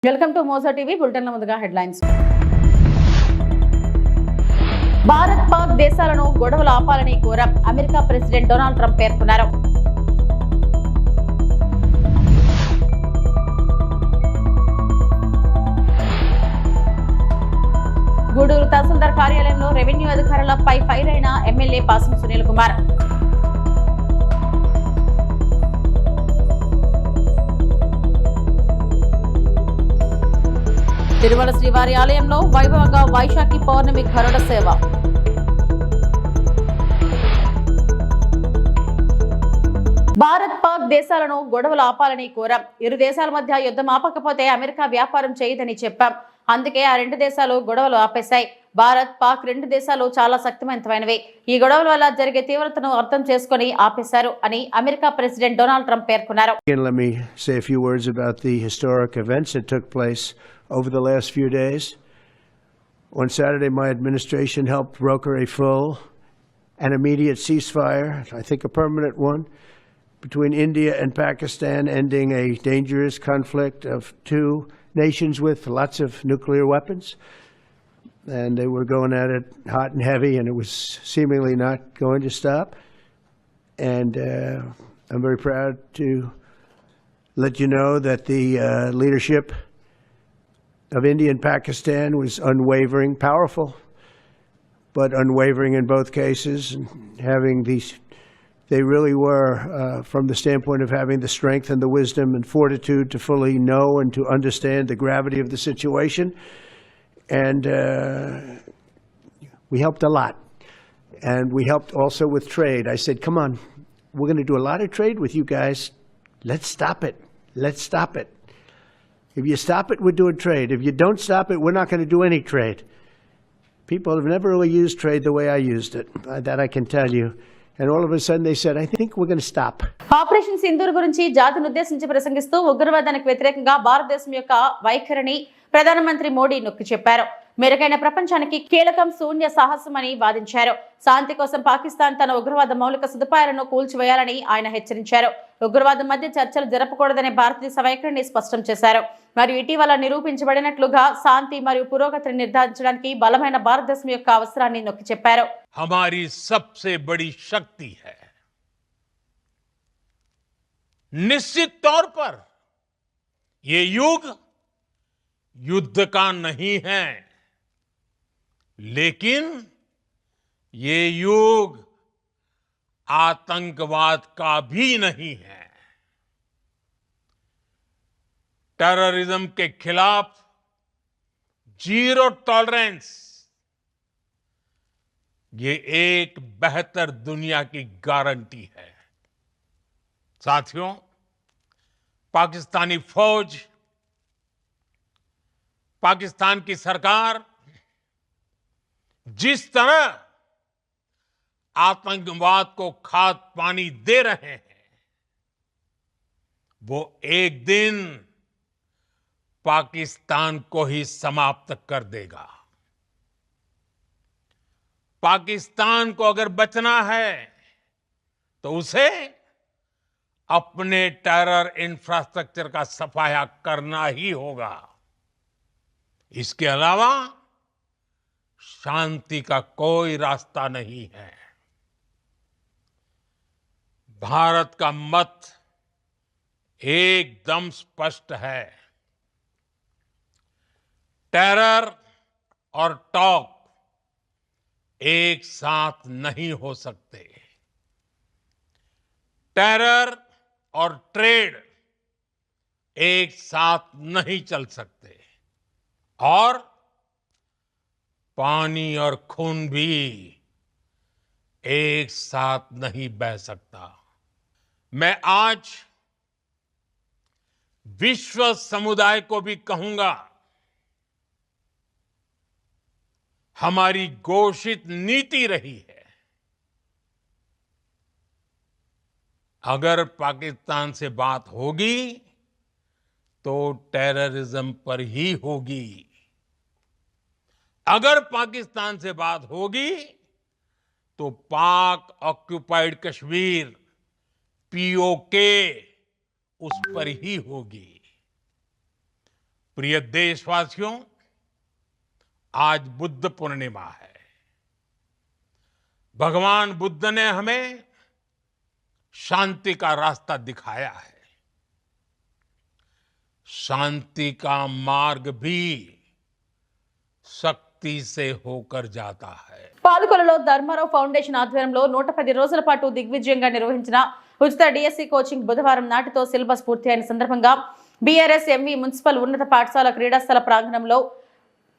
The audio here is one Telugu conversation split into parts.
వెల్కమ్ టు మోసా టీవీ బులెటిన్ల ముందుగా హెడ్లైన్స్. భారత్ పాక్ దేశాలను గొడవలు ఆపాలని కోరాం అమెరికా ప్రెసిడెంట్ డొనాల్డ్ ట్రంప్ పేర్కొన్నారు. గూడూరు తహసీల్దార్ కార్యాలయంలో రెవెన్యూ అధికారులపై ఫైర్ అయిన ఎమ్మెల్యే పాసం సునీల్ కుమార్. తిరుమల శ్రీవారి ఆలయంలో వైభవంగా వైశాఖి పౌర్ణమి గరుడ సేవ. భారత్ పాక్ దేశాలను గొడవలు ఆపాలని కోరాం. ఇరు దేశాల మధ్య యుద్ధం ఆపకపోతే అమెరికా వ్యాపారం చేయదని చెప్పాం. అందుకే ఆ రెండు దేశాలు గొడవలు ఆపేశాయి. భారత్ పాక్ రెండు దేశాలు చాలా శక్తివంతమైనవి. ఈ గొడవల వల్ల జరిగే తీవ్రతను అర్థం చేసుకుని ఆపేశారు అని అమెరికా ప్రెసిడెంట్ డొనాల్డ్ ట్రంప్ పేర్కొన్నారు. Let me say a few words about the historic events that took place over the last few days. On Saturday, my administration helped broker a full and immediate ceasefire, I think a permanent one, between India and Pakistan, ending a dangerous conflict of two nations with lots of nuclear weapons. And they were going at it hot and heavy, and it was seemingly not going to stop. And I'm very proud to let you know that the leadership of India and Pakistan was unwavering, powerful, but unwavering in both cases, and having these, they really were, from the standpoint of having the strength and the wisdom and fortitude to fully know and to understand the gravity of the situation. And we helped a lot. And we helped also with trade. I said, come on, we're going to do a lot of trade with you guys. Let's stop it. Let's stop it. If you stop it, we're doing trade. If you don't stop it, we're not going to do any trade. People have never really used trade the way I used it. That I can tell you. And all of a sudden they said, I think we're going to stop. Operation Sindoor గురించి జాతిని ఉద్దేశించి ప్రసంగిస్తూ ఉగ్రవాదానికి వ్యతిరేకంగా భారతదేశం యొక్క వైఖరిని ప్రధానమంత్రి మోడీ నొక్కి చెప్పారు. మెరుగైన ప్రపంచానికి కీలకం శూన్య సాహసమని వాదించారు. శాంతి కోసం పాకిస్తాన్ తన ఉగ్రవాద మౌలిక సదుపాయాలను కూల్చివేయాలని ఆయన హెచ్చరించారు. ఉగ్రవాదం మధ్య చర్చలు జరపకూడదనే భారతదేశ వైఖరిని స్పష్టం చేశారు. మరియు ఇటీవల నిరూపించబడినట్లుగా శాంతి మరియు పురోగతిని నిర్ధారించడానికి బలమైన భారతదేశం యొక్క అవసరాన్ని నొక్కి చెప్పారు. हमारी सबसे बड़ी शक्ति है. निश्चित तौर पर ये युग युद्ध का नहीं है, लेकिन ये युग आतंकवाद का भी नहीं है. टेररिज्म के खिलाफ जीरो टॉलरेंस, ये एक बेहतर दुनिया की गारंटी है. साथियों, पाकिस्तानी फौज, पाकिस्तान की सरकार जिस तरह आतंकवाद को खाद पानी दे रहे हैं, वो एक दिन पाकिस्तान को ही समाप्त कर देगा. पाकिस्तान को अगर बचना है तो उसे अपने टेरर इंफ्रास्ट्रक्चर का सफाया करना ही होगा. इसके अलावा शांति का कोई रास्ता नहीं है. भारत का मत एकदम स्पष्ट है. टेरर और टॉक एक साथ नहीं हो सकते. टेरर और ट्रेड एक साथ नहीं चल सकते. और पानी और खून भी एक साथ नहीं बह सकता. मैं आज विश्व समुदाय को भी कहूंगा, हमारी घोषित नीति रही है, अगर पाकिस्तान से बात होगी तो टेररिज्म पर ही होगी. अगर पाकिस्तान से बात होगी तो पाक ऑक्युपाइड कश्मीर पीओके उस पर ही होगी. प्रिय देशवासियों, आज बुद्ध पूर्णिमा है। भगवान बुद्ध ने हमें शांति का रास्ता दिखाया है। शांति का मार्ग भी शक्ति से होकर जाता है। పాలకొల్లులో ధర్మారావు ఫౌండేషన్ ఆధ్వర్యంలో 110 రోజుల పాటు దిగ్విజయంగా నిర్వహించిన ఉచిత డిఎస్సి కోచింగ్ బుధవారం నాటితో సిలబస్ పూర్తి అయిన సందర్భంగా బీఆర్ఎస్ ఎంవి మున్సిపల్ ఉన్నత పాఠశాల క్రీడాస్థల ప్రాంగణంలో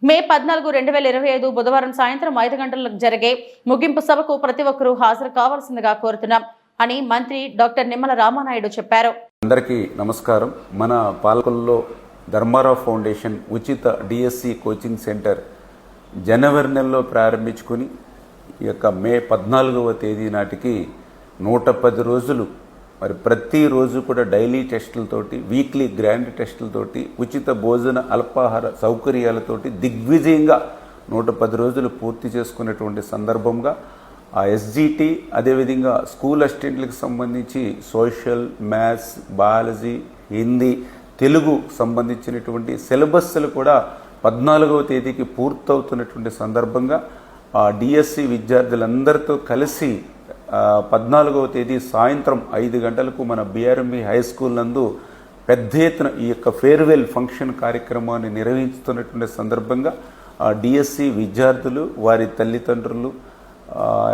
మే 14, 2025 బుధవారం సాయంత్రం 5 గంటలకు జరిగే ముగింపు సభకు ప్రతి ఒక్కరూ హాజరు కావాల్సిందిగా కోరుతున్నాం అని మంత్రి డాక్టర్ నిమ్మల రామానాయుడు చెప్పారు. అందరికీ నమస్కారం. మన పాలకొల్లులో ధర్మారావు ఫౌండేషన్ ఉచిత డిఎస్సి కోచింగ్ సెంటర్ జనవరి నెలలో ప్రారంభించుకుని ఈ యొక్క మే 14వ తేదీ నాటికి 110 రోజులు మరి ప్రతిరోజు కూడా డైలీ టెస్టులతోటి, వీక్లీ గ్రాండ్ టెస్టులతోటి, ఉచిత భోజన అల్పాహార సౌకర్యాలతోటి దిగ్విజయంగా 110 రోజులు పూర్తి చేసుకునేటువంటి సందర్భంగా ఆ ఎస్జిటి, అదేవిధంగా స్కూల్ అసిస్టెంట్లకు సంబంధించి social, maths, biology, Hindi, Telugu సంబంధించినటువంటి సిలబస్లు కూడా 14వ తేదీకి పూర్తవుతున్నటువంటి సందర్భంగా ఆ డిఎస్సి విద్యార్థులందరితో కలిసి 14వ తేదీ సాయంత్రం 5 గంటలకు మన బిఆర్ఎంబి హై స్కూల్ నందు పెద్ద ఎత్తున ఈ యొక్క ఫేర్వెల్ ఫంక్షన్ కార్యక్రమాన్ని నిర్వహిస్తున్నటువంటి సందర్భంగా ఆ డిఎస్సి విద్యార్థులు, వారి తల్లిదండ్రులు,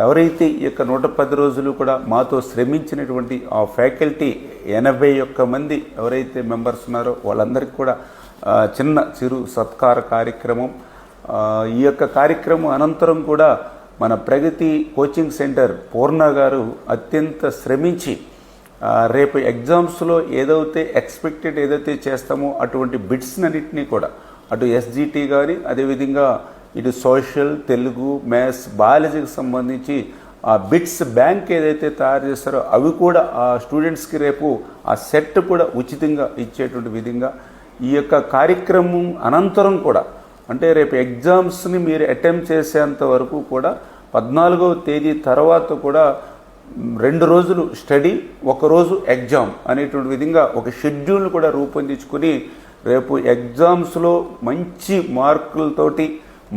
ఎవరైతే ఈ యొక్క 110 రోజులు కూడా మాతో శ్రమించినటువంటి ఆ ఫ్యాకల్టీ 81 మంది ఎవరైతే మెంబర్స్ ఉన్నారో వాళ్ళందరికీ కూడా చిన్న చిరు సత్కార కార్యక్రమం. ఈ యొక్క కార్యక్రమం అనంతరం కూడా మన ప్రగతి కోచింగ్ సెంటర్ పూర్ణ గారు అత్యంత శ్రమించి రేపు ఎగ్జామ్స్లో ఏదైతే చేస్తామో అటువంటి బిట్స్ అన్నింటినీ కూడా అటు ఎస్జిటి కానీ, అదేవిధంగా ఇటు సోషల్, తెలుగు, మ్యాథ్స్, బయాలజీకి సంబంధించి ఆ బిట్స్ బ్యాంక్ ఏదైతే తయారు చేస్తారో అవి కూడా ఆ స్టూడెంట్స్కి రేపు ఆ సెట్ కూడా ఉచితంగా ఇచ్చేటువంటి విధంగా ఈ యొక్క కార్యక్రమం అనంతరం కూడా అంటే రేపు ఎగ్జామ్స్ని మీరు అటెంప్ట్ చేసేంత వరకు కూడా 14వ తేదీ తర్వాత కూడా 2 రోజులు స్టడీ, 1 రోజు ఎగ్జామ్ అనేటువంటి విధంగా ఒక షెడ్యూల్ కూడా రూపొందించుకుని రేపు ఎగ్జామ్స్లో మంచి మార్కులతోటి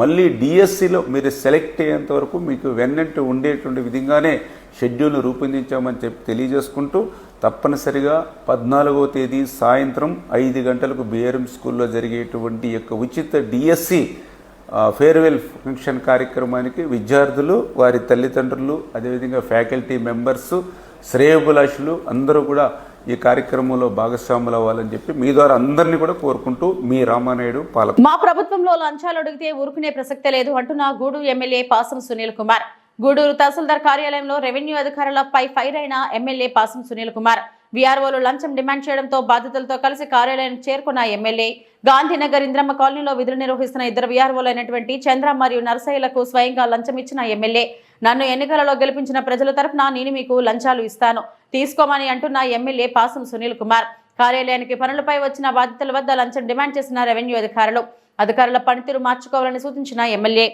మళ్ళీ డిఎస్సిలో మీరు సెలెక్ట్ అయ్యేంత వరకు మీకు వెన్నట్టు ఉండేటువంటి విధంగానే షెడ్యూల్ రూపొందించామని చెప్పి తెలియజేసుకుంటూ తప్పనిసరిగా 14వ తేదీ సాయంత్రం 5 గంటలకు బిఆర్ఎం స్కూల్లో జరిగేటువంటి యొక్క ఉచిత డిఎస్సి ఫేర్వెల్ ఫంక్షన్ కార్యక్రమానికి విద్యార్థులు, వారి తల్లిదండ్రులు, అదేవిధంగా ఫ్యాకల్టీ మెంబర్స్, శ్రేయోభిలాషులు అందరూ కూడా ఈ కార్యక్రమంలో భాగస్వాములు అవ్వాలని చెప్పి మీ ద్వారా అందరినీ కూడా కోరుకుంటూ మీ రామానాయుడు పాలక. మా ప్రభుత్వంలో లంచాలు అడిగితే ఊరుకునే ప్రసక్తే లేదు అంటున్న గూడూరు ఎమ్మెల్యే పాసం సునీల్ కుమార్. గూడూరు తహసీల్దార్ కార్యాలయంలో రెవెన్యూ అధికారులపై ఫైర్ అయిన ఎమ్మెల్యే పాసం సునీల్ కుమార్. వీఆర్ఓలు లంచం డిమాండ్ చేయడంతో బాధితులతో కలిసి కార్యాలయానికి చేరుకున్న ఎమ్మెల్యే గాంధీనగర్ ఇంద్రమ్మ కాలనీలో విధులు నిర్వహిస్తున్న 2 వీఆర్ఓలు అయినటువంటి చంద్ర మరియు నరసయ్యలకు స్వయంగా లంచం ఇచ్చిన ఎమ్మెల్యే నన్ను ఎన్నికలలో గెలిపించిన ప్రజల తరఫున నేను మీకు లంచాలు ఇస్తాను, తీసుకోమని అంటున్న ఎమ్మెల్యే పాసం సునీల్ కుమార్. కార్యాలయానికి పనులపై వచ్చిన బాధితుల వద్ద లంచం డిమాండ్ చేసిన రెవెన్యూ అధికారుల పనితీరు మార్చుకోవాలని సూచించిన ఎమ్మెల్యే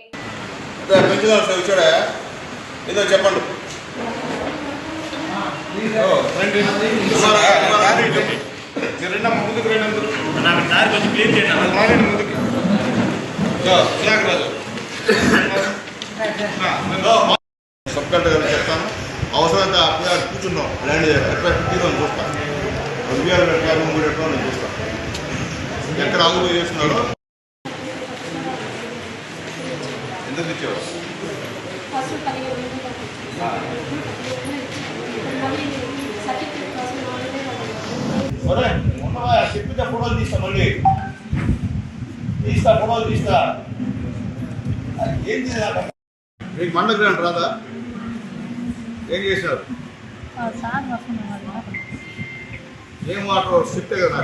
సబ్ కలెక్టర్ గారికి చెప్తాను. అవసరమైతే అప్పుడు కూర్చున్నాం ల్యాండ్ తీసుకోని చూస్తాను. 2 3 నేను చూస్తాను. ఎక్కడ అదుపు చేస్తున్నాడో ఎందుకు ఇచ్చేవాడు చెప్పితే ఫోటోలు తీస్తా, మళ్ళీ ఫోటోలు తీస్తా. ఏం చేయాలి మీకు మండ గ్రాంట్ రాదా? ఏం చేశారు? ఏం వాటర్ చెప్తే కదా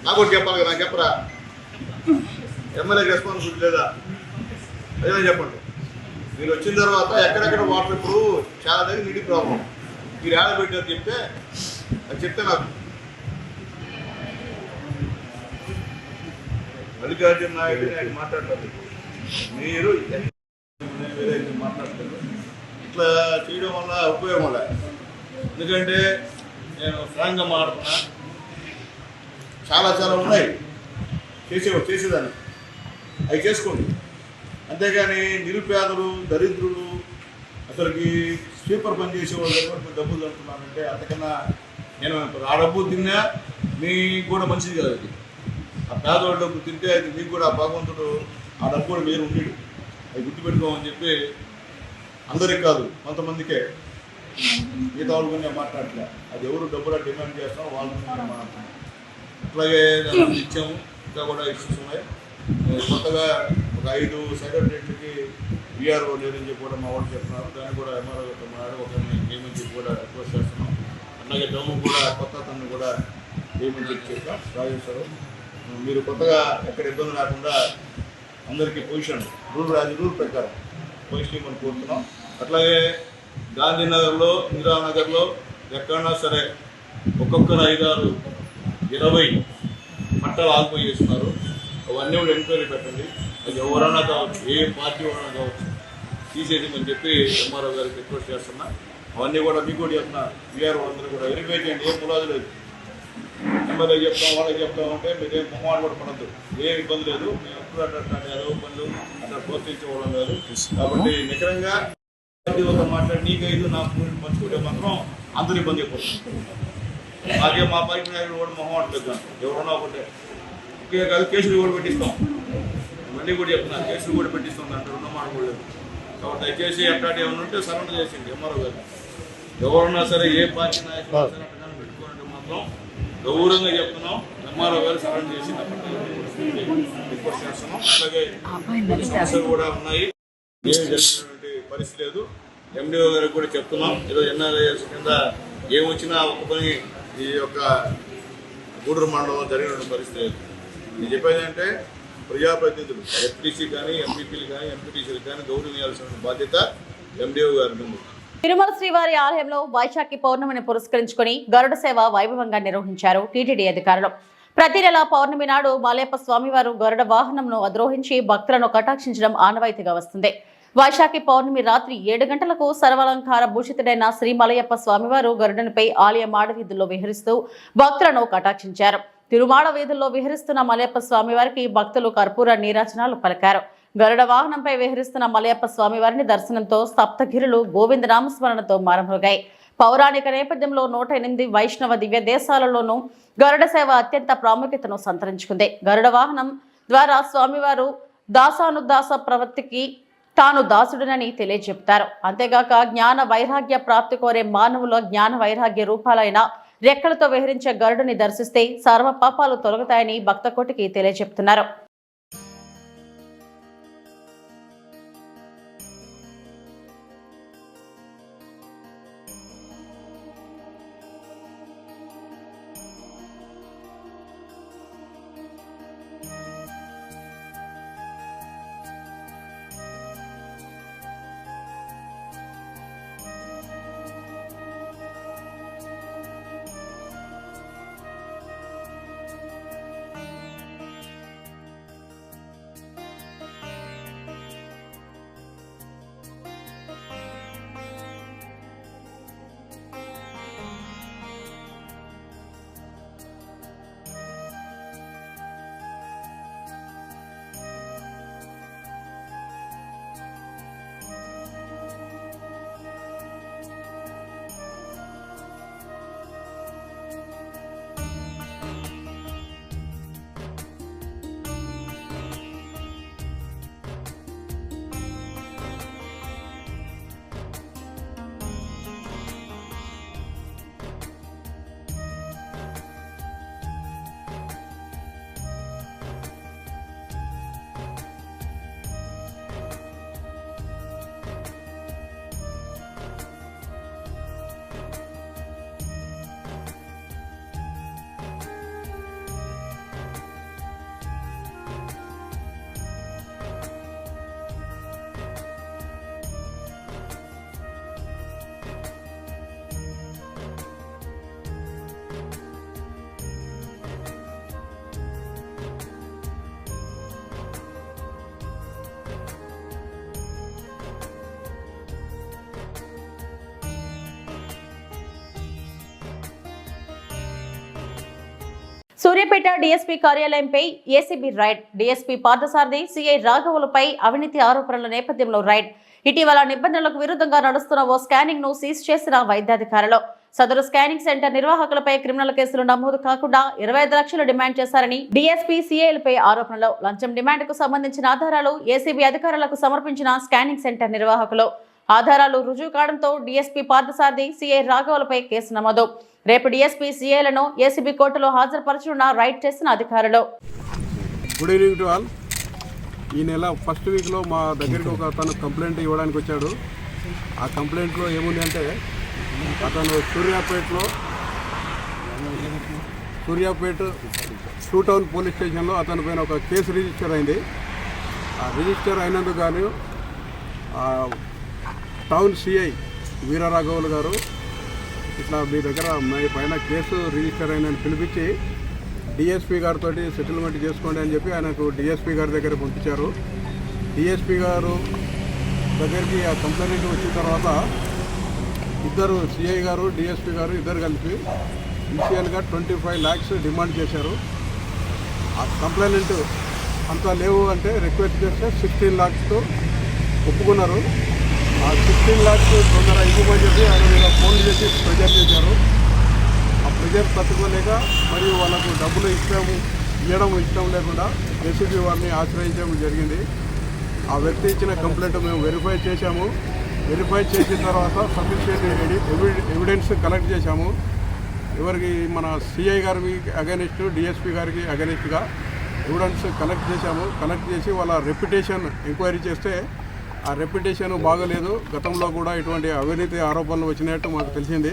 నాకు కూడా చెప్పాలి కదా, నాకు చెప్పరా? ఎమ్మెల్యేకి రెస్పాన్సిబిలిటీ లేదా? అదే చెప్పండి. మీరు వచ్చిన తర్వాత ఎక్కడెక్కడ వాటర్ ఇప్పుడు చాలా దగ్గర నీటి ప్రాబ్లం, మీరు ఏడ పెట్టారు చెప్తే అది చెప్తే నాకు మల్లికార్జున నాయుడు నేను మాట్లాడలేదు, మీరు మాట్లాడలేదు. ఇట్లా చేయడం వల్ల ఉపయోగం లేదు. ఎందుకంటే నేను ఫ్రాంక్గా మాట్లాడుతున్నా, చాలా ఉన్నాయి. చేసేదాన్ని అవి చేసుకోండి. అంతేగాని నిరుపేదలు, దరిద్రులు, అసలుకి స్వీపర్ పని చేసేవాళ్ళు డబ్బులు అంటున్నానంటే అంతకన్నా నేను ఆ డబ్బు తిన్నా మీకు కూడా మంచిది కాదు. అది ఆ పేదవాళ్ళ డబ్బు తింటే అది మీకు కూడా భగవంతుడు ఆ డబ్బు కూడా మీరు ఉండేడు. అది గుర్తుపెట్టుకోమని చెప్పి అందరికి కాదు కొంతమందికే మిగతా వాళ్ళు కూడా మాట్లాడలే. అది ఎవరు డబ్బులా డిమాండ్ చేస్తామో వాళ్ళ మాట్లాడుతున్నాం. అట్లాగే ఇచ్చాము, ఇంకా కూడా ఇష్యూస్ ఉన్నాయి. కొత్తగా ఒక 5 సెక్రటరీలకి వీఆర్ఓ లేదని చెప్పి కూడా మా వాళ్ళు చెప్తున్నారు. దాన్ని కూడా ఎంఆర్ఓ గారు ఒకరిని నియమించి కూడా రిక్వెస్ట్ చేస్తున్నాం. అలాగే డౌన్ కూడా కొత్త అతన్ని కూడా నియమించి చెప్పాం. రాజేశ్వరు మీరు కొత్తగా ఎక్కడ ఇబ్బంది లేకుండా అందరికీ పొజిషన్ రూల్ ప్రకారం పొజిషన్ మనం కోరుతున్నాం. అట్లాగే గాంధీనగర్లో, ఇందిరానగర్లో ఎక్కడన్నా సరే ఒక్కొక్కరు 5, 6, 20 పట్టాలు ఆగిపోయి చేస్తున్నారు. అవన్నీ కూడా ఎంక్వైరీ పెట్టండి. అది ఎవరైనా కావచ్చు, ఏ పార్టీ వాళ్ళైనా కావచ్చు, తీసేయమని చెప్పి ఎంఆర్ఓ గారికి రిక్వెస్ట్ చేస్తున్నా. అవన్నీ కూడా మీకు కూడా చెప్తున్నా, వీఆర్ అందరూ కూడా వెరిఫై చేయండి. ఏం ములాదు లేదు. ఎమ్మెల్యే చెప్తాం, వాళ్ళకి చెప్తాం అంటే మీరేం మొహమాట కూడా పడద్దు. ఏం ఇబ్బంది లేదు. మేము ఎప్పుడు అట్లా ఏదో పనులు అట్లా ప్రోత్సహించుకోవడం లేదు. కాబట్టి నికరంగా మాట్లాడి నీకు 5 నాకు పంచుకుంటే మాత్రం అందరూ ఇబ్బంది అయిపోతుంది. మాకే మా పార్టీ నాయకులు కూడా మొహమాట లేదు. ఎవరన్నా ఒకటే ఒకే కాదు, కేసులు కూడా పెట్టిస్తాం. మళ్ళీ కూడా చెప్తున్నా, కేసులు కూడా పెట్టిస్తాం. దాంట్లో రుణం మాడకూడదు. కాబట్టి దయచేసి అట్లాంటి ఏమైనా ఉంటే సరెండర్ చేసింది ఎంఆర్ఓ గారు. ఎవరన్నా సరే ఏ పార్టీ నాయకులు అట్లా పెట్టుకోవాలంటే మాత్రం గౌరవంగా చెప్తున్నాం. ఎంఆర్ఓ గారు సరెండర్ చేసి రిక్వెస్ట్ చేస్తున్నాం. అలాగే సమస్యలు కూడా ఉన్నాయి. ఏమి జరిగినటువంటి పరిస్థితి లేదు. ఎండిఓ గారికి కూడా చెప్తున్నాం. ఏదో ఎన్ఆర్ఐఎస్ కింద ఏమొచ్చినా ఒక పని ఈ యొక్క గూడూరు మండలంలో జరిగిన పరిస్థితి లేదు. నేను చెప్పేది అంటే ప్రజాప్రతినిధులు, ఎఫ్టీసీ కానీ, ఎంపీపీలు కానీ, ఎంపీటీసీలు కానీ గౌరవించాల్సిన బాధ్యత ఎండిఓ గారి ఉంది. తిరుమల శ్రీవారి ఆలయంలో వైశాఖి పౌర్ణమిని పురస్కరించుకుని గరుడ సేవ వైభవంగా నిర్వహించారు టీటీడీ అధికారులు. ప్రతి నెల పౌర్ణమి నాడు మలయప్ప స్వామివారు గరుడ వాహనంను అధిరోహించి భక్తులను కటాక్షించడం ఆనవాయితీగా వస్తుంది. వైశాఖి పౌర్ణమి రాత్రి 7 గంటలకు సర్వాలంకార భూషితుడైన శ్రీ మలయప్ప స్వామివారు గరుడనిపై ఆలయ మాడవీధుల్లో విహరిస్తూ భక్తులను కటాక్షించారు. తిరుమాడ వీధుల్లో విహరిస్తున్న మలయప్ప స్వామివారికి భక్తులు కర్పూర నీరాజనాలు పలికారు. గరుడ వాహనంపై విహరిస్తున్న మలయప్ప స్వామివారిని దర్శనంతో సప్తగిరులు గోవింద నామస్మరణతో మారుమోగాయి. పౌరాణిక నేపథ్యంలో 108 వైష్ణవ దివ్య దేశాలలోనూ గరుడ సేవ అత్యంత ప్రాముఖ్యతను సంతరించుకుంది. గరుడ వాహనం ద్వారా స్వామివారు దాసానుదాస ప్రవృత్తికి తాను దాసుడునని తెలియజెప్తారు. అంతేగాక జ్ఞాన వైరాగ్య ప్రాప్తి కోరే మానవుల జ్ఞాన వైరాగ్య రూపాలైన రెక్కలతో విహరించే గరుడుని దర్శిస్తే సర్వ పాపాలు తొలగుతాయని భక్తకోటికి తెలియజెప్తున్నారు. సూర్యాపేట డీఎస్పీ కార్యాలయంపై ACB raid. DSP Parthasarathy, CI రాఘవులపై అవినీతి ఆరోపణల నేపథ్యంలో రైడ్. ఇటీవల నిబంధనలకు విరుద్ధంగా నడుస్తున్న ఓ స్కానింగ్ ను సీజ్ చేసిన వైద్యాధికారులు సదరు స్కానింగ్ సెంటర్ నిర్వాహకులపై క్రిమినల్ కేసులు నమోదు కాకుండా 25 లక్షలు డిమాండ్ చేశారని డీఎస్పీ సీఐలపై ఆరోపణలు. లంచం డిమాండ్కు సంబంధించిన ఆధారాలు ఏసీబీ అధికారులకు సమర్పించిన స్కానింగ్ సెంటర్ నిర్వాహకులు ఆధారాలు రుజువు కావడంతో డీఎస్పీ పార్థసారథి, సీఐ రాఘవులపై కేసు నమోదు. రేపు డీఎస్పీ సీఐలను ఏసీబీ కోర్టులో హాజరుపరచనున్న రైడ్ చేసిన అధికారులు. Good evening to all. ఈ నెల ఫస్ట్ వీక్లో మా దగ్గరికి ఒక అతను కంప్లైంట్ ఇవ్వడానికి వచ్చాడు. ఆ కంప్లైంట్లో ఏముంది అంటే అతను సూర్యాపేట 2 టౌన్ పోలీస్ స్టేషన్లో అతని పైన ఒక కేసు రిజిస్టర్ అయింది. ఆ రిజిస్టర్ అయినందుకు గాను టౌన్ సిఐ వీరరాఘవులు గారు ఇట్లా మీ దగ్గర మీ పైన కేసు రిజిస్టర్ అయిందని పిలిపించి డిఎస్పీ గారితో సెటిల్మెంట్ చేసుకోండి అని చెప్పి ఆయనకు డిఎస్పీ గారి దగ్గర పంపించారు. డిఎస్పీ గారు దగ్గరికి ఆ కంప్లైంట్ వచ్చిన తర్వాత ఇద్దరు సిఐ గారు, డిఎస్పీ గారు ఇద్దరు కలిపి ఇనిషియల్గా 25 lakhs డిమాండ్ చేశారు. ఆ కంప్లైంట్ అంతా లేవు అంటే రిక్వెస్ట్ చేస్తే 16 lakhsతో ఒప్పుకున్నారు. ఆ 16 lakhs తొందర ఇవ్వమని చెప్పి ఆయన మీద ఫోన్ చేసి ప్రెజర్ చేశారు. ఆ ప్రెజర్ తట్టుకోలేక మరియు వాళ్ళకు డబ్బులు ఇవ్వడం ఇష్టం లేకుండా ఏసీబీ వారిని ఆశ్రయించడం జరిగింది. ఆ వ్యక్తి ఇచ్చిన కంప్లైంట్ మేము వెరిఫై చేశాము. వెరిఫై చేసిన తర్వాత సఫిషియెంట్ ఎవిడెన్స్ కలెక్ట్ చేశాము. ఎవరికి మన సిఐ గారికి అగెనిస్ట్, డిఎస్పీ గారికి అగెనిస్ట్గా ఎవిడెన్స్ కలెక్ట్ చేశాము. కలెక్ట్ చేసి వాళ్ళ రెప్యుటేషన్ ఎంక్వైరీ చేస్తే ఆ రెప్యుటేషన్ బాగలేదు. గతంలో కూడా ఇటువంటి అవినీతి ఆరోపణలు వచ్చినట్టు మాకు తెలిసింది.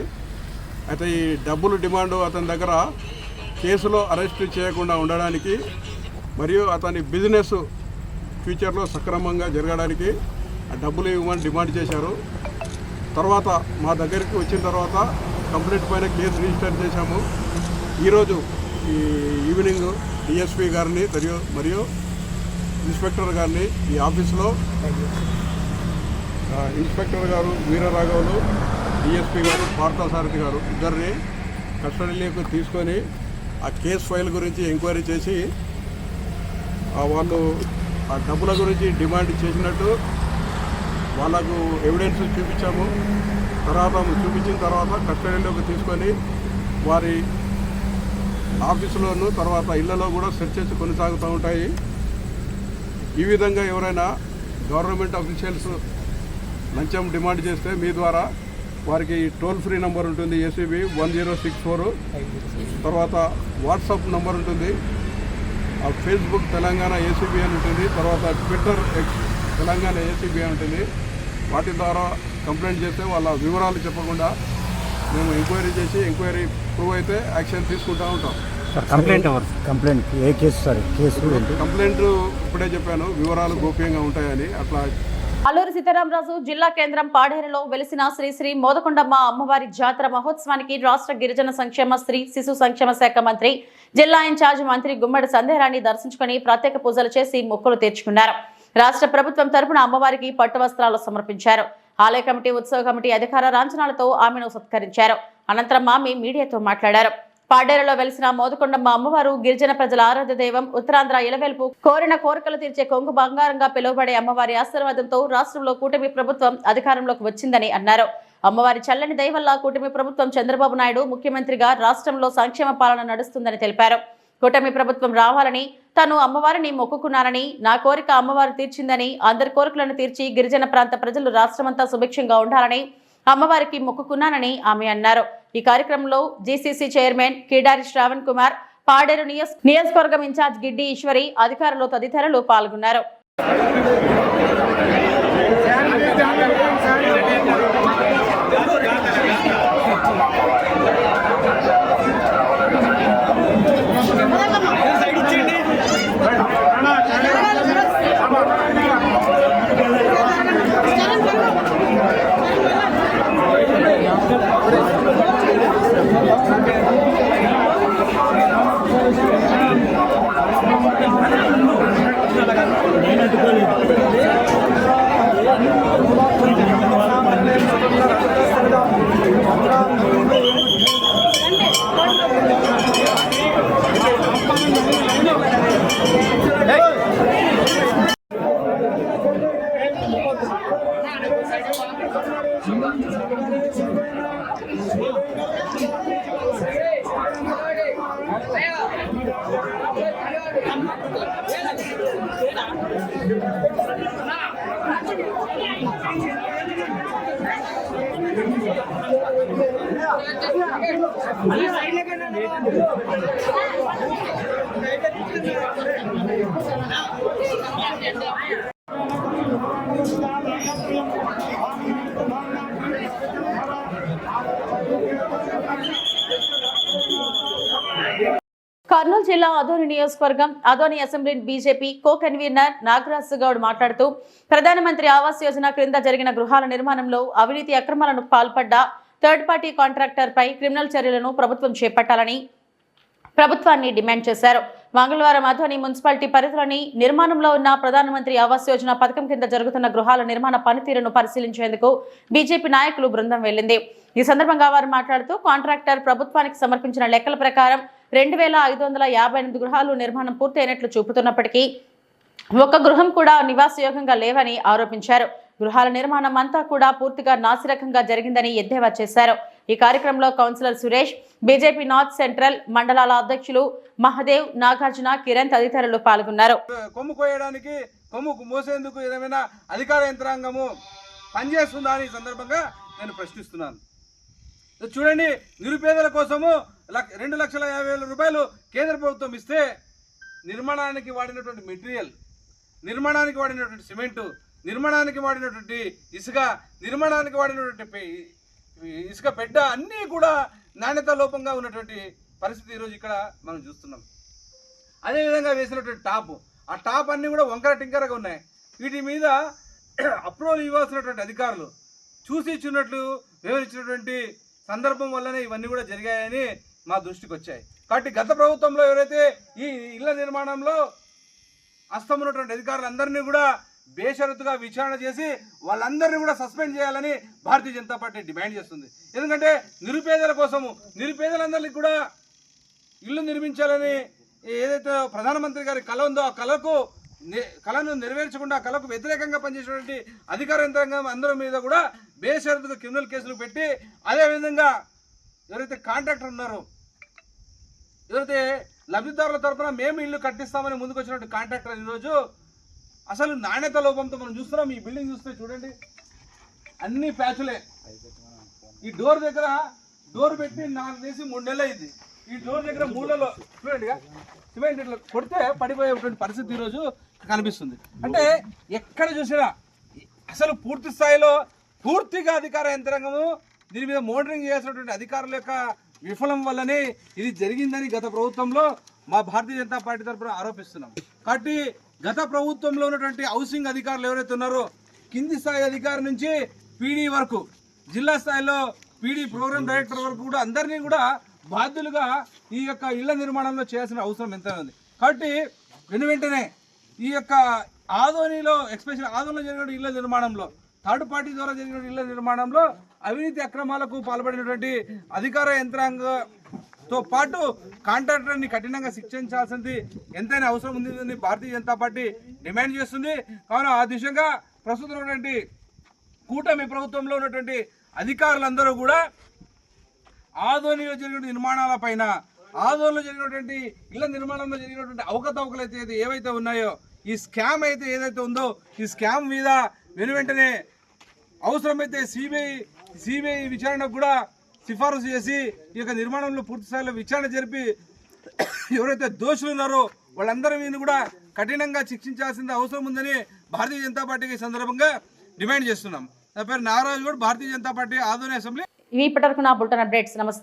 అయితే ఈ డబ్బులు డిమాండ్ అతని దగ్గర కేసులో అరెస్ట్ చేయకుండా ఉండడానికి మరియు అతని బిజినెస్ ఫ్యూచర్లో సక్రమంగా జరగడానికి ఆ డబ్బులు ఇవ్వమని డిమాండ్ చేశారు. తర్వాత మా దగ్గరికి వచ్చిన తర్వాత కంప్లైంట్ పైన కేసు రిజిస్టర్ చేశాము. ఈరోజు ఈ ఈవినింగ్ డిఎస్పీ గారిని మరియు ఇన్స్పెక్టర్ గారిని ఈ ఆఫీస్లో ఇన్స్పెక్టర్ గారు వీరరాఘవులు, డిఎస్పీ గారు పార్థసారథి గారు ఇద్దరిని కస్టడీలోకి తీసుకొని ఆ కేసు ఫైల్ గురించి ఎంక్వైరీ చేసి వాళ్ళు ఆ డబ్బుల గురించి డిమాండ్ చేసినట్టు వాళ్ళకు ఎవిడెన్స్ చూపించాము. చూపించిన తర్వాత కస్టడీలోకి తీసుకొని వారి ఆఫీసులోను తర్వాత ఇళ్లలో కూడా సెర్చెస్ కొనసాగుతూ ఉంటాయి. ఈ విధంగా ఎవరైనా గవర్నమెంట్ అఫీషియల్స్ లంచం డిమాండ్ చేస్తే మీ ద్వారా వారికి టోల్ ఫ్రీ నెంబర్ ఉంటుంది ఏసీబీ 1064. తర్వాత వాట్సాప్ నెంబర్ ఉంటుంది. ఫేస్బుక్ తెలంగాణ ఏసీబీ అని ఉంటుంది. తర్వాత ట్విట్టర్ తెలంగాణ ఏసీబీ అని ఉంటుంది. వాటి ద్వారా కంప్లైంట్ చేస్తే వాళ్ళ వివరాలు చెప్పకుండా మేము ఎంక్వైరీ చేసి ఎంక్వైరీ ప్రూవ్ అయితే యాక్షన్ తీసుకుంటూ ఉంటాం. కంప్లైంట్ ఏ కేసు సార్? కంప్లైంట్ ఇప్పుడే చెప్పాను, వివరాలు గోప్యంగా ఉంటాయని. అట్లా అల్లూరి సీతారామరాజు జిల్లా కేంద్రం పాడేరులో వెలిసిన శ్రీ శ్రీ మోదకొండమ్మ అమ్మవారి జాతర మహోత్సవానికి రాష్ట్ర గిరిజన సంక్షేమ, స్త్రీ శిశు సంక్షేమ శాఖ మంత్రి, జిల్లా ఇన్ఛార్జ్ మంత్రి గుమ్మడి సందేహాన్ని దర్శించుకుని ప్రత్యేక పూజలు చేసి మొక్కులు తీర్చుకున్నారు. రాష్ట్ర ప్రభుత్వం తరపున అమ్మవారికి పట్టు వస్త్రాలు సమర్పించారు. ఆలయ కమిటీ, ఉత్సవ కమిటీ అధికార లాంఛనాలతో ఆమెను సత్కరించారు. అనంతరం ఆమె మీడియాతో మాట్లాడారు. పాడేరులో వెలిసిన మోదకొండమ్మ అమ్మవారు గిరిజన ప్రజల ఆరాధ్య దైవం, ఉత్తరాంధ్ర ఇలవెల్పు, కోరిన కోరికలు తీర్చే కొంగు బంగారంగా పిలువబడే అమ్మవారి ఆశీర్వాదంతో రాష్ట్రంలో కూటమి ప్రభుత్వం అధికారంలోకి వచ్చిందని అన్నారు. అమ్మవారి చల్లని దయ వల్ల కూటమి ప్రభుత్వం చంద్రబాబు నాయుడు ముఖ్యమంత్రిగా రాష్ట్రంలో సంక్షేమ పాలన నడుస్తుందని తెలిపారు. కూటమి ప్రభుత్వం రావాలని తాను అమ్మవారిని మొక్కుకున్నానని, నా కోరిక అమ్మవారు తీర్చిందని, అందరి కోరికలను తీర్చి గిరిజన ప్రాంత ప్రజలు రాష్ట్రమంతా సుభిక్షంగా ఉండాలని అమ్మవారికి మొక్కుకున్నానని ఆమె అన్నారు. ఈ కార్యక్రమంలో జీసీసీ చైర్మన్ కిడారి శ్రావణ్ కుమార్, పాడేరు నియోజకవర్గం ఇన్ఛార్జ్ గిడ్డి ఈశ్వరి, అధికారులు తదితరులు పాల్గొన్నారు. కర్నూలు జిల్లా ఆదోని నియోజకవర్గం Adoni assembly BJP co convener Nagaraju Goud మాట్లాడుతూ ప్రధానమంత్రి ఆవాస్ యోజన క్రింద జరిగిన గృహాల నిర్మాణంలో అవినీతి అక్రమాలకు పాల్పడ్డ థర్డ్ పార్టీ కాంట్రాక్టర్ పై క్రిమినల్ చర్యలను ప్రభుత్వం చేపట్టాలని ప్రభుత్వాన్ని డిమాండ్ చేశారు. మంగళవారం ఆదోని మున్సిపాలిటీ పరిధిలోని నిర్మాణంలో ఉన్న ప్రధానమంత్రి ఆవాస్ యోజన పథకం కింద జరుగుతున్న గృహాల నిర్మాణ పనితీరును పరిశీలించేందుకు బీజేపీ నాయకులు బృందం వెళ్లింది. ఈ సందర్భంగా వారు మాట్లాడుతూ కాంట్రాక్టర్ ప్రభుత్వానికి సమర్పించిన లెక్కల ప్రకారం 2558 గృహాలు నిర్మాణం పూర్తయినట్లు చూపుతున్నప్పటికీ ఒక్క గృహం కూడా నివాసయోగ్యంగా లేవని ఆరోపించారు. గృహాల నిర్మాణం అంతా కూడా పూర్తిగా నాసిరకంగా జరిగిందని ఎద్దేవా చేశారు. ఈ కార్యక్రమంలో councillor Suresh, BJP north central మండలాల అధ్యక్షులు మహదేవ్, నాగార్జున, కిరణ్ తదితరులు పాల్గొన్నారు. కొమ్ము కోయడానికి, కొమ్ము మోసేందుకు ఏదైనా అధికార యంత్రాంగము పనిచేస్తుందా అని సందర్భంగా నేను ప్రశ్నిస్తున్నాను. చూడండి, నిరుపేదల కోసము 2,50,000 రూపాయలు కేంద్ర ప్రభుత్వం ఇస్తే నిర్మాణానికి వాడినటువంటి మెటీరియల్, నిర్మాణానికి వాడినటువంటి సిమెంటు, నిర్మాణానికి వాడినటువంటి ఇసుక, నిర్మాణానికి వాడినటువంటి ఇసుక బెడ్డ అన్నీ కూడా నాణ్యత లోపంగా ఉన్నటువంటి పరిస్థితి ఈరోజు ఇక్కడ మనం చూస్తున్నాం. అదేవిధంగా వేసినటువంటి ఆ టాప్ అన్నీ కూడా వంకర టింకరగా ఉన్నాయి. వీటి మీద అప్రూవల్ ఇవ్వాల్సినటువంటి అధికారులు చూసి చూసినట్లు వివరించినటువంటి సందర్భం వల్లనే ఇవన్నీ కూడా జరిగాయని మా దృష్టికి వచ్చాయి. కాబట్టి గత ప్రభుత్వంలో ఎవరైతే ఈ ఇళ్ల నిర్మాణంలో హస్తం ఉన్నటువంటి అధికారులందరినీ కూడా బేషరతుగా విచారణ చేసి వాళ్ళందరినీ కూడా సస్పెండ్ చేయాలని భారతీయ జనతా పార్టీ డిమాండ్ చేస్తుంది. ఎందుకంటే నిరుపేదల కోసము, నిరుపేదలందరికీ కూడా ఇల్లు నిర్మించాలని ఏదైతే ప్రధానమంత్రి గారి కళ ఉందో ఆ కళను నెరవేర్చకుండా ఆ కళకు వ్యతిరేకంగా పనిచేసినటువంటి అధికార యంత్రాంగం అందరి మీద కూడా బేషరతుగా క్రిమినల్ కేసులు పెట్టి, అదేవిధంగా ఎవరైతే కాంట్రాక్టర్ ఉన్నారో, ఎవరైతే లబ్ధిదారుల తరఫున మేము ఇల్లు కట్టిస్తామని ముందుకు వచ్చినటువంటి కాంట్రాక్టర్ ఈరోజు అసలు నాణ్యత లోపంతో మనం చూస్తున్నాం. ఈ బిల్డింగ్ చూస్తే చూడండి, అన్ని ప్యాచులే. ఈ డోర్ దగ్గర డోర్ పెట్టి 4 చేసి 3 నెలలు అయింది. ఈ డోర్ దగ్గర మూలలో చూడండి సిమెంట్ ఇట్లా కొడితే పడిపోయేటువంటి పరిస్థితి ఈరోజు కనిపిస్తుంది. అంటే ఎక్కడ చూసినా అసలు పూర్తి స్థాయిలో పూర్తిగా అధికార యంత్రాంగము దీని మీద మోనిటరింగ్ చేయాల్సినటువంటి అధికారుల యొక్క విఫలం వల్లనే ఇది జరిగిందని గత ప్రభుత్వంలో మా భారతీయ జనతా పార్టీ తరఫున ఆరోపిస్తున్నాం. కాబట్టి గత ప్రభుత్వంలో ఉన్నటువంటి హౌసింగ్ అధికారులు ఎవరైతే ఉన్నారో, కింది స్థాయి అధికారి నుంచి పీడీ వరకు, జిల్లా స్థాయిలో పీడీ ప్రోగ్రామ్ డైరెక్టర్ వరకు కూడా అందరినీ కూడా బాధ్యులుగా ఈ యొక్క ఇళ్ల నిర్మాణంలో చేయాల్సిన అవసరం ఎంత ఉంది. కాబట్టి వెంటనే ఈ యొక్క ఆదోనిలో, ఎస్పెషల్ ఆదోనిలో జరిగిన ఇళ్ల నిర్మాణంలో, థర్డ్ పార్టీ ద్వారా జరిగిన ఇళ్ల నిర్మాణంలో అవినీతి అక్రమాలకు పాల్పడినటువంటి అధికార యంత్రాంగంతో పాటు కాంట్రాక్టర్ని కఠినంగా శిక్షించాల్సింది ఎంతైనా అవసరం ఉందని భారతీయ జనతా పార్టీ డిమాండ్ చేస్తుంది. కావున ఆ దిశగా ప్రస్తుతం ఉన్నటువంటి కూటమి ప్రభుత్వంలో ఉన్నటువంటి అధికారులందరూ కూడా ఆదోనిలో జరిగిన నిర్మాణాల పైన, ఆదోనిలో జరిగినటువంటి ఇళ్ల నిర్మాణంలో జరిగినటువంటి అవకతవకలు అయితే ఏవైతే ఉన్నాయో, ఈ స్కామ్ అయితే ఏదైతే ఉందో, ఈ స్కామ్ మీద వెంటనే అవసరమైతే సిబిఐ విచారణకు కూడా సిఫారసు చేసి ఈ యొక్క నిర్మాణంలో పూర్తి స్థాయిలో విచారణ జరిపి ఎవరైతే దోషులు ఉన్నారో వాళ్ళందరి మీద కూడా కఠినంగా శిక్షించాల్సిన అవసరం ఉందని భారతీయ జనతా పార్టీకి సందర్భంగా డిమాండ్ చేస్తున్నాం. నా పేరు నాగరాజు గౌడ్, భారతీయ జనతా పార్టీ ఆదోని అసెంబ్లీ. ఇప్పటివరకు నా బులెటిన్ అప్డేట్స్. నమస్తే.